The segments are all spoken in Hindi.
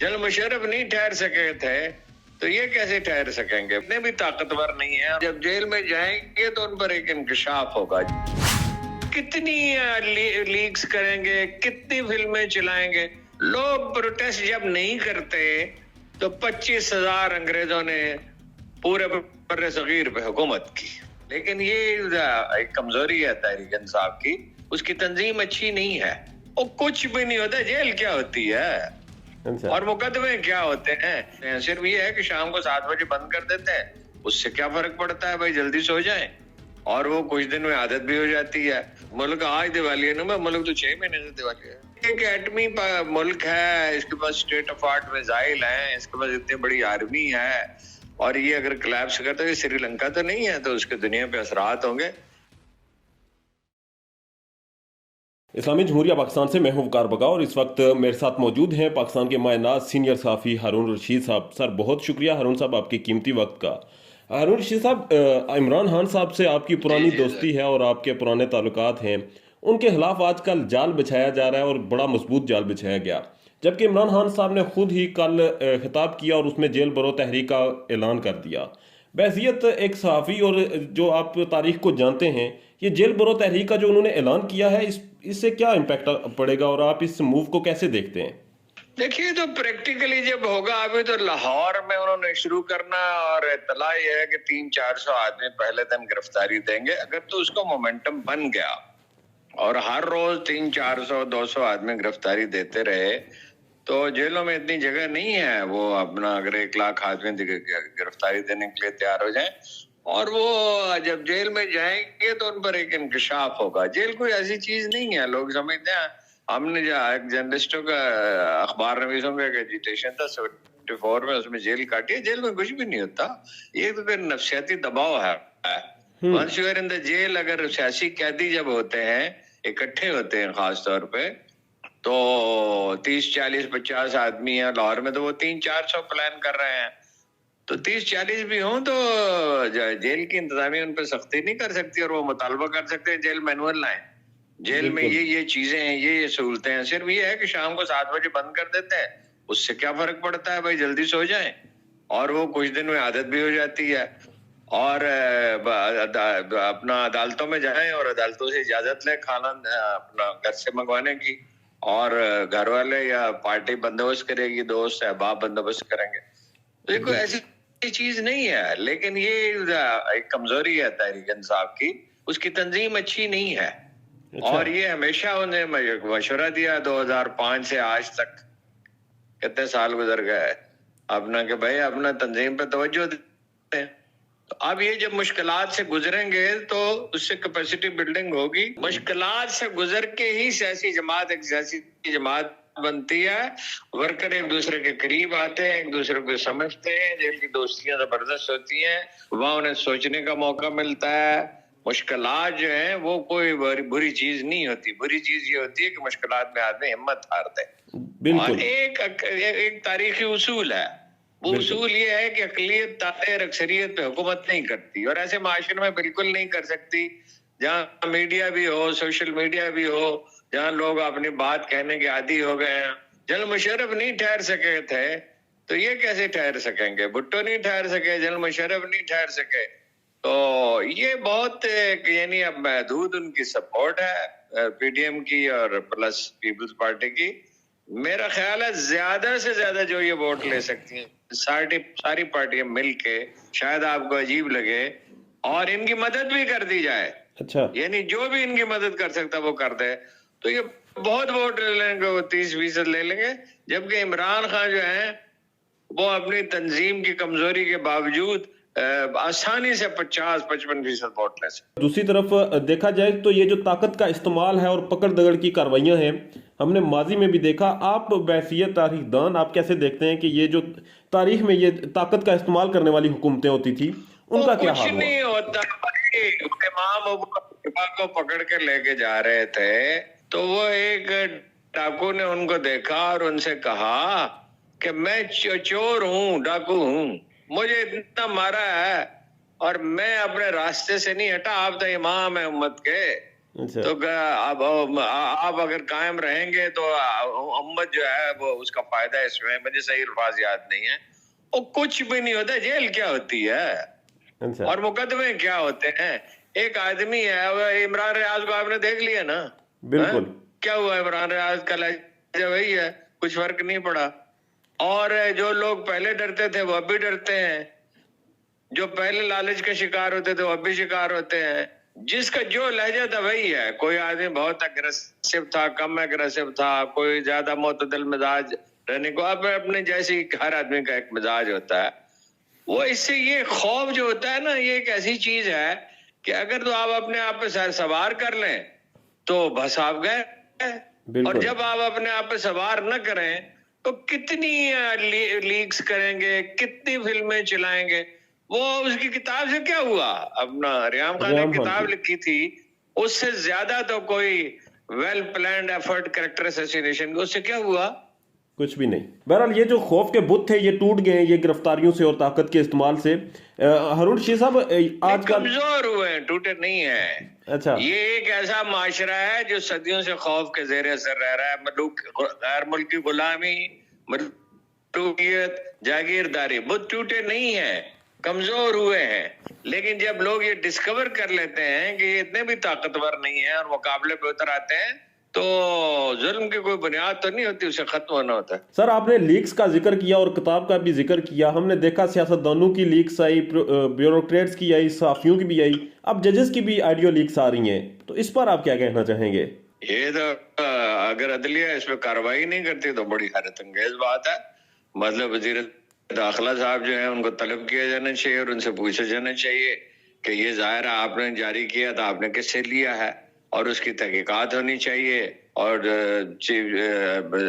जनरल मुशर्रफ नहीं ठहर सके थे तो ये कैसे ठहर सकेंगे? इतने भी ताकतवर नहीं है। जब जेल में जाएंगे तो उन पर एक इंकशाफ होगा। कितनी लीक्स करेंगे, कितनी फिल्में चलाएंगे। लोग प्रोटेस्ट जब नहीं करते तो 25,000 अंग्रेजों ने पूरे बर्रे सगीर पे हुकूमत की। लेकिन ये एक कमजोरी है तहरीक इंसाफ की, उसकी तंजीम अच्छी नहीं है। वो कुछ भी नहीं होता। जेल क्या होती है और मुकदमे क्या होते हैं? सिर्फ ये है कि शाम को 7 बजे बंद कर देते हैं, उससे क्या फर्क पड़ता है भाई, जल्दी सो जाएं। और वो कुछ दिन में आदत भी हो जाती है। मुल्क आज दिवाली है ना, मुल्क तो 6 महीने से दिवाली है। एक एटमी मुल्क है, इसके पास स्टेट ऑफ आर्ट मिसाइल है, इसके पास इतनी बड़ी आर्मी है, और ये अगर कोलैप्स करता है, श्रीलंका तो नहीं है, तो उसके दुनिया पे असरात होंगे। इस्लामी जमहूरिया पाकिस्तान से मैं हूं वकार बगा और इस वक्त मेरे साथ मौजूद हैं पाकिस्तान के मायनाज सीनियर सहाफ़ी हारून रशीद साहब। सर बहुत शुक्रिया हारून साहब आपके कीमती वक्त का। हारून रशीद साहब, इमरान खान साहब से आपकी पुरानी दोस्ती है और आपके पुराने ताल्लुकात हैं। उनके खिलाफ आजकल जाल बिछाया जा रहा है और बड़ा मजबूत जाल बिछाया गया, जबकि इमरान खान साहब ने खुद ही कल खिताब किया और उसमें जेल बरो तहरीक का ऐलान कर दिया। बहसियत एक सहाफ़ी और जो आप तारीख को जानते हैं, ये जेल बरो तहरीक का जो उन्होंने ऐलान किया है, इससे क्या इम्पैक्ट पड़ेगा और आप इस मूव को कैसे देखते हैं? देखिए, तो प्रैक्टिकली जब होगा, अभी तो लाहौर में उन्होंने शुरू करना, और इत्तला ये है कि 300-400 आदमी पहले दिन गिरफ्तारी देंगे। अगर तो उसका मोमेंटम बन गया और हर रोज 300-400-200 आदमी गिरफ्तारी देते रहे, तो जेलों में इतनी जगह नहीं है। वो अपना अगर 1 लाख आदमी गिरफ्तारी देने के लिए तैयार हो जाए, और वो जब जेल में जाएंगे तो उन पर एक इंकशाफ होगा। जेल कोई ऐसी चीज नहीं है, लोग समझते हैं। हमने जो एक जर्नलिस्टों का, अखबार नवीसों का एजिटेशन था 74 में, उसमें जेल काटी है। जेल में कुछ भी नहीं होता। ये तो फिर नफ्सियाती दबाव है। Once you are in the jail, अगर सियासी कैदी जब होते हैं, इकट्ठे होते हैं खास तौर पे, तो 30-40-50 आदमी है लाहौर में, तो वो 300-400 प्लान कर रहे हैं। तो 30-40 भी हों तो जेल की इंतजामिया उन पर सख्ती नहीं कर सकती, और वो मुतालबा कर सकते हैं जेल मैनुअल लाएं। जेल में ये चीजें हैं, ये सहूलतें हैं। सिर्फ ये है कि शाम को 7 बजे बंद कर देते हैं, उससे क्या फर्क पड़ता है भाई, जल्दी सो जाएं। और वो कुछ दिन में आदत भी हो जाती है। और अपना अदालतों में जाएं और अदालतों से इजाजत लें खाना अपना घर से मंगवाने की, और घर वाले या पार्टी बंदोबस्त करेगी, दोस्त अहबाब बंदोबस्त करेंगे। तो ये कोई ऐसी चीज नहीं है। लेकिन ये एक कमजोरी है तहरीक इंसाफ की, उसकी तंजीम अच्छी नहीं है। और ये हमेशा उन्हें मशवरा दिया 2005 से आज तक, कितने साल गुजर गए अपना, कि भाई अपना तंजीम पे तवज्जो दें। तो अब ये जब मुश्किलात से गुजरेंगे तो उससे कैपेसिटी बिल्डिंग होगी। मुश्किलात से गुजर के ही सियासी जमात एक सियासी जमात बनती है। वर्कर एक दूसरे के करीब आते हैं, एक दूसरे को समझते हैं, जेल की दोस्तियां जबरदस्त होती हैं, वहां उन्हें सोचने का मौका मिलता है। मुश्किलात जो है वो कोई बुरी चीज नहीं होती। बुरी चीज ये होती है कि मुश्किलात में आदमी हिम्मत हार दे। और एक तारीखी उसूल है, वो उसूल ये है कि अकलियत ताकत अक्सरियत पे हुकूमत नहीं करती, और ऐसे माशरे में बिल्कुल नहीं कर सकती जहाँ मीडिया भी हो, सोशल मीडिया भी हो, जहाँ लोग अपनी बात कहने के आदी हो गए हैं। जनरल मुशर्रफ नहीं ठहर सके थे तो ये कैसे ठहर सकेंगे? भुट्टो नहीं ठहर सके, जनरल मुशर्रफ नहीं ठहर सके, तो ये बहुत यानी अब महदूद उनकी सपोर्ट है पीडीएम की और प्लस पीपल्स पार्टी की। मेरा ख्याल है ज्यादा से ज्यादा जो ये वोट ले सकती हैं सारी पार्टियां मिलके, शायद आपको अजीब लगे, और इनकी मदद भी कर दी जाए। अच्छा, यानी जो भी इनकी मदद कर सकता वो कर दे, तो ये बहुत वोट ले लेंगे, वो 30% ले लेंगे। जबकि इमरान खान जो है वो अपनी तंजीम की कमजोरी के बावजूद आसानी से 50-55% वोट ले सकते। दूसरी तरफ देखा जाए तो ये जो ताकत का इस्तेमाल है और पकड़ दगड़ की कार्रवाइयां हैं, हमने माजी में भी देखा। आप बैसियत तारीखदान, आप कैसे देखते हैं कि ये जो तारीख में ये ताकत का इस्तेमाल करने वाली हुकूमतें होती थी, उनका क्या हाल हुआ? कुछ नहीं होता। इमाम को पकड़ के लेके जा रहे थे, तो वो एक डाकू ने उनको देखा और उनसे कहा कि मैं चोर हूँ, डाकू हूँ, मुझे इतना मारा है और मैं अपने रास्ते से नहीं हटा, आप तो इमाम है उम्मत के, अच्छा। तो अब आप अगर कायम रहेंगे तो उम्मत जो है वो उसका फायदा इसमें, मुझे सही अल्फाज याद नहीं है, वो कुछ भी नहीं होता। जेल क्या होती है अच्छा। और मुकदमे क्या होते हैं? एक आदमी है, वो इमरान रियाज को आपने देख लिया ना? हैं? बिल्कुल। क्या हुआ? इमरान रियाज का लहजा वही है, कुछ फर्क नहीं पड़ा। और जो लोग पहले डरते थे वो अब भी डरते हैं, जो पहले लालच के शिकार होते थे वो अब भी शिकार होते हैं। जिसका जो लहजा था वही है। कोई आदमी बहुत अग्रेसिव था, कम अग्रेसिव था, कोई ज्यादा मुतदल मिजाज रहने को, अब अपने जैसी हर आदमी का एक मिजाज होता है। वो इससे ये खौफ जो होता है ना, ये एक ऐसी चीज है कि अगर तो आप अपने आप पे सवार कर लें तो बस आप गए, और बिल्कुल। जब आप अपने आप पे सवार न करें तो कितनी लीक्स करेंगे, कितनी फिल्में चलाएंगे। वो उसकी किताब से क्या हुआ? अपना रियाम खान ने रियाम खान किताब की। लिखी थी, उससे ज्यादा तो कोई well planned effort character assassination, उससे क्या हुआ? कुछ भी नहीं। बहरहाल ये जो खौफ के बुत थे ये टूट गए ये गिरफ्तारियों से और ताकत के इस्तेमाल से। हारून रशीद साहब आज का कमजोर हुए हैं, टूटे नहीं है। अच्छा। ये एक ऐसा माशरा है जो सदियों से खौफ के जेर असर रह रहा है। मलूक गैर मुल्की गुलामी, मलूकियत, जागीरदारी, बुत टूटे नहीं है, कमजोर हुए हैं। लेकिन जब लोग ये डिस्कवर कर लेते हैं कि ये इतने भी ताकतवर नहीं है और मुकाबले पे उतर आते हैं, तो जुल्म की कोई बुनियाद तो नहीं होती, उसे खत्म होना होता है। सर आपने लीक्स का जिक्र किया और किताब का भी जिक्र किया। हमने देखा सियासतदानों की लीक्स आई, ब्यूरोक्रेट्स की आई, सहाफियों की भी आई, अब जजेस की भी ऑडियो लीक्स आ रही हैं। तो इस पर आप क्या कहना चाहेंगे? ये तो अगर अदलिया इस पर कार्रवाई नहीं करती तो बड़ी हैरत अंगेज बात है। मतलब वजीर दाखिला साहब जो है उनको तलब किया जाना चाहिए और उनसे पूछा जाना चाहिए कि ये जाहिर है आपने जारी किया था, आपने किससे लिया है, और उसकी तहकीकात होनी चाहिए। और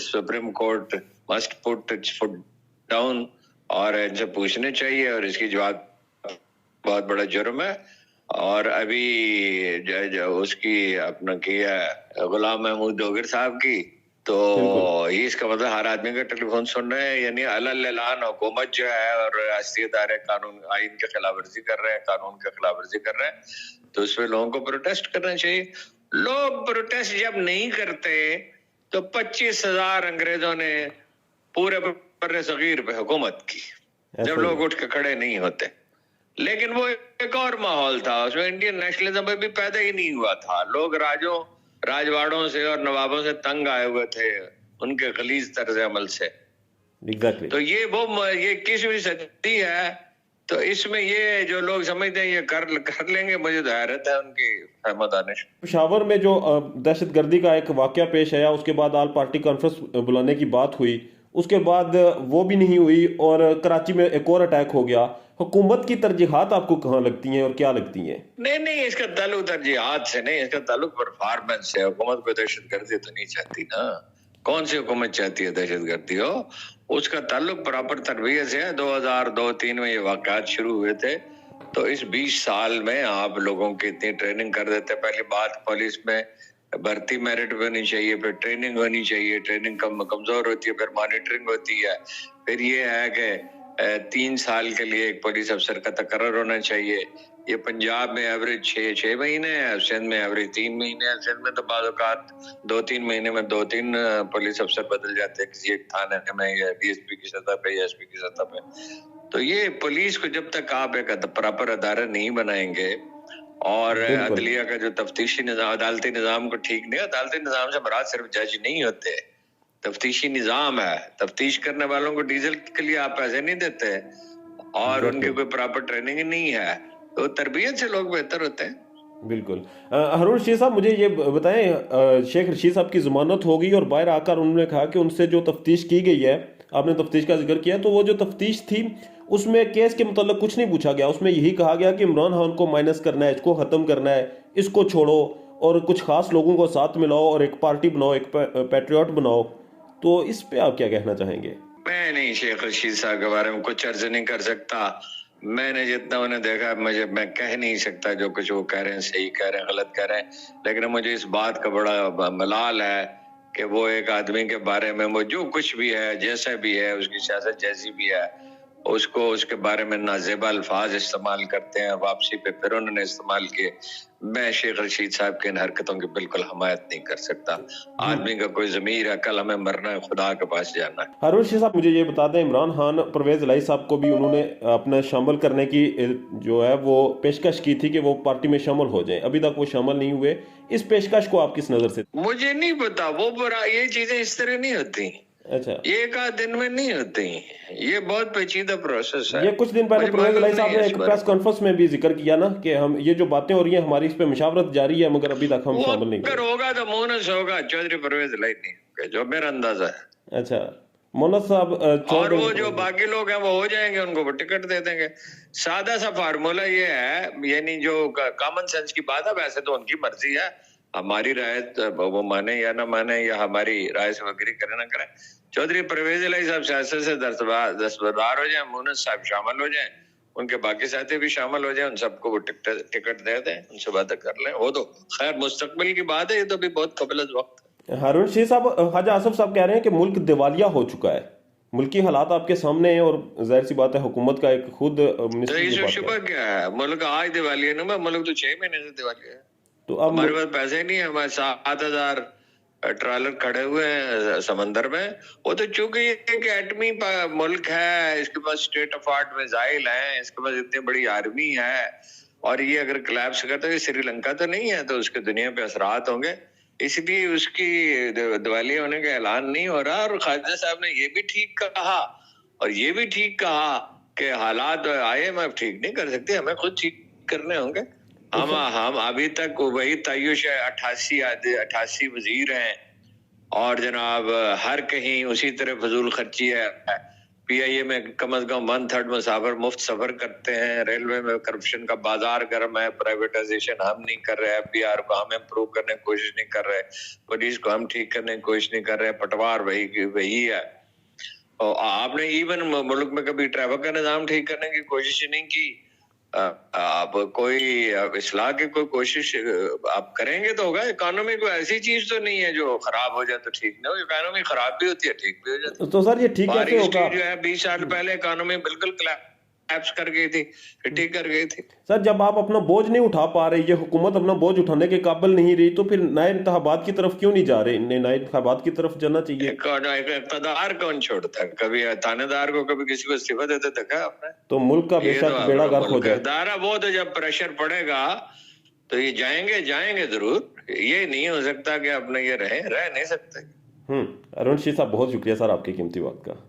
supreme court must put it's foot down और इनसे पूछने चाहिए, और इसकी जवाब बहुत बड़ा जुर्म है। और अभी उसकी अपना किया गुलाम महमूद डोगर साहब की, तो ये इसका मतलब हर आदमी का टेलीफोन सुन रहे हैं, यानी अल्लाह हुकूमत जो है और रियासती इदारे कानून आइन के खिलाफ वर्जी कर रहे हैं, कानून के खिलाफ वर्जी कर रहे हैं, तो उसमें लोगों को प्रोटेस्ट करना चाहिए। लोग प्रोटेस्ट जब नहीं करते तो 25,000 अंग्रेजों ने पूरे बर्रे सगीर पे हुकूमत की, जब लोग उठ के खड़े नहीं होते। लेकिन वो एक और माहौल था, उसमें इंडियन नेशनलिज्म भी पैदा ही नहीं हुआ था। लोग राजवाड़ों से और नवाबों से तंग आए हुए थे, उनके गलीज तर्ज अमल से। एग्जैक्टली। तो ये 21वीं सदी है, तो इसमें ये जो लोग समझते हैं ये कर लेंगे, मुझे तो हैरत है उनकी दानिश। पेशावर में जो दहशतगर्दी का एक वाकया पेश आया, उसके बाद आल पार्टी कॉन्फ्रेंस बुलाने की बात हुई, उसके बाद वो भी नहीं हुई और कराची में एक और अटैक हो गया। हुकूमत की तरजीहात आपको कहाँ लगती हैं और क्या लगती हैं? नहीं, इसका ताल्लुक तरजीहात से नहीं, इसका ताल्लुक परफॉर्मेंस से। हुकूमत को दहशतगर्दी तो नहीं चाहती ना, कौन सी हुकूमत चाहती है दहशतगर्दी हो? उसका ताल्लुक प्रॉपर तरबियत से है। 2002-3 में ये वाकयात शुरू हुए थे, तो इस 20 साल में आप लोगों की इतनी ट्रेनिंग कर देते। पहली बात, पुलिस में भर्ती मेरिट होनी चाहिए, फिर ट्रेनिंग होनी चाहिए, ट्रेनिंग कमजोर होती है, फिर मॉनिटरिंग होती है, फिर ये है कि 3 साल के लिए एक पुलिस अफसर का तकर्रर होना चाहिए। ये पंजाब में एवरेज 6 महीने है, सिंध में एवरेज 3 महीने है। सिंध में तो बाज़ औक़ात 2-3 महीने में 2-3 पुलिस अफसर बदल जाते हैं किसी एक थाने में, या डीएसपी की सतह पे या एसपी की सतह पे। तो ये पुलिस को जब तक आप एक प्रॉपर अदारा नहीं बनाएंगे और अदलिया का जो तफ्तीशी निज़ाम, अदालती निज़ाम को ठीक नहीं, अदालती निज़ाम से मुराद सिर्फ जज नहीं होते, तफ्तीशी निज़ाम है। तफ्तीश करने वालों को डीजल के लिए आप पैसे नहीं देते और उनकी कोई प्रॉपर ट्रेनिंग ही नहीं है, तो तरबियत से लोग बेहतर होते हैं। बिल्कुल। हारून रशीद साहब मुझे ये बताएं, शेख रशीद साहब की ज़मानत हो गई और बाहर आकर उन्होंने कहा कि उनसे जो तफ्तीश की गई है, आपने तफ्तीश का जिक्र किया, तो वो जो तफ्तीश थी उसमें केस के मतलब कुछ नहीं पूछा गया। उसमें यही कहा गया कि इमरान खान को माइनस करना है, इसको ख़त्म करना है, इसको छोड़ो और कुछ खास लोगों को साथ मिलाओ और एक पार्टी बनाओ, एक पैट्रियट बनाओ। तो इस पे आप क्या कहना चाहेंगे? मैं नहीं शेख रशीद साहब के बारे में कुछ अर्ज नहीं कर सकता। मैंने जितना उन्हें देखा, मैं कह नहीं सकता जो कुछ वो कह रहे हैं सही कह रहे हैं गलत कह रहे हैं, लेकिन मुझे इस बात का बड़ा मलाल है कि वो एक आदमी के बारे में वो जो कुछ भी है, जैसा भी है, उसकी सियासत जैसी भी है, उसको उसके बारे में नाजेबा अल्फाज इस्तेमाल करते हैं, वापसी पे फिर उन्होंने इस्तेमाल किए। मैं शेख रशीद साहब की इन हरकतों की बिल्कुल हमायत नहीं कर सकता। आदमी का कोई ज़मीर है, कल हमें मरना है, खुदा के पास जाना है। हारून रशीद साहब, मुझे ये बता दें, इमरान खान परवेज इलाही साहब को भी उन्होंने अपना शामिल करने की जो है वो पेशकश की थी कि वो पार्टी में शामिल हो जाएं, अभी तक वो शामिल नहीं हुए। इस पेशकश को आप किस नजर से? मुझे नहीं पता, वो ये चीजें इस तरह नहीं होती। अच्छा, ये एक आध दिन में नहीं होती, ये बहुत पेचीदा प्रोसेस है। ये कुछ दिन पहले मुझे परवेज मालूम इलाही साहब नहीं ने है एक इस प्रेस बारे कॉन्फ्रेंस में भी जिक्र किया ना कि हम ये जो बातें हो रही हैं हमारी इस पे मुशावरत जारी है, मगर अभी तक हम वो शामिल नहीं अगर हुए। होगा तो मोनस होगा, चौधरी परवेज इलाही नहीं होगा, जो मेरा अंदाजा है। अच्छा, मोनस साहब छोड़ और वो जो देंगे? बाकी लोग हैं वो हो जाएंगे, उनको वो टिकट दे देंगे। सादा सा फार्मूला ये है, यानी जो कॉमन सेंस की बात है, वैसे तो उनकी मर्जी है, हमारी राय वो माने या ना माने, या हमारी राय से वगैरह करे ना करे। चौधरी परवेज इलाही साहब सियासत से दस्तबरदार हो जाए, मुनस साहब शामिल हो जाए, उनके बाकी साथी भी शामिल हो जाए, उन सबको वो टिकट दे दें, उनसे बातें कर लें। वो तो खैर मुस्तकबिल की बात है, ये तो भी बहुत कबल वक्त। हारून रशीद साहब, ख्वाजा आसिफ साहब कह रहे हैं कि मुल्क दिवालिया हो चुका है। मुल्की हालात आपके सामने हैं और जाहिर सी बात है हुकूमत का एक खुद तो मिनिस्टर ये इसमें बात शुबह है। क्या है, मुल्क आज दिवालिया नहीं, मुल्क तो 6 महीने से दिवालिया है। तो अब हमारे पास पैसे नहीं है, हमारे 7,000 ट्रॉलर खड़े हुए हैं समंदर में। वो तो चूंकि ये एक एटमी मुल्क है, इसके पास स्टेट ऑफ आर्ट मिसाइल है, इसके पास इतनी बड़ी आर्मी है, और ये अगर कोलैप्स करता है, श्रीलंका तो नहीं है, तो उसके दुनिया पे असरात होंगे, इसलिए उसकी दिवालिया होने का ऐलान नहीं हो रहा। और ख्वाजा साहब ने ये भी ठीक कहा, और ये भी ठीक कहा कि हालात IMF ठीक नहीं कर सकते, हमें खुद ठीक करने होंगे। हम अभी तक वही तय्युश है, 88 वजीर हैं, और जनाब हर कहीं उसी तरह फजूल खर्ची है। PIA में कम से कम 1/3 मुसाफिर मुफ्त सफर करते हैं, रेलवे में करप्शन का बाजार गर्म है, प्राइवेटाइजेशन हम नहीं कर रहे, FBR को हम इम्प्रूव करने की कोशिश नहीं कर रहे, पुलिस को हम ठीक करने की कोशिश नहीं कर रहे, पटवार वही है। और आपने इवन मुल्क में कभी ट्रैफिक का निजाम ठीक करने की कोशिश नहीं की। आप कोई इस्लाह की कोई कोशिश आप करेंगे तो होगा। इकोनॉमी को ऐसी चीज तो नहीं है जो खराब हो जाए तो ठीक नहीं हो, इकोनॉमी खराब भी होती है, ठीक भी हो जाती है। तो सर ये ठीक कैसे बारिश होगा? की जो है 20 साल पहले इकोनॉमी बिल्कुल कोलैप्स कर गई थी, फिर ठीक कर गई थी। सर जब आप अपना बोझ नहीं उठा पा रहे, ये हुकूमत अपना बोझ उठाने के काबिल नहीं रही, तो फिर नए इंतखाबात की तरफ क्यों नहीं जा रहे? नए इंतखाबात की तरफ जाना चाहिए। इक़्तिदार कौन छोड़ता है? कभी थानेदार को कभी किसी को इस्तीफा देते देखा है आपने? तो मुल्क का ये बेशक तो बेड़ा गर्क हो मुल्क जाए। इदारा वो तो जब प्रेशर पड़ेगा तो ये जाएंगे जरूर। ये नहीं हो सकता कि अपने ये रह नहीं सकते। अरुण रशीद साहब, बहुत शुक्रिया सर आपके कीमती वक्त का।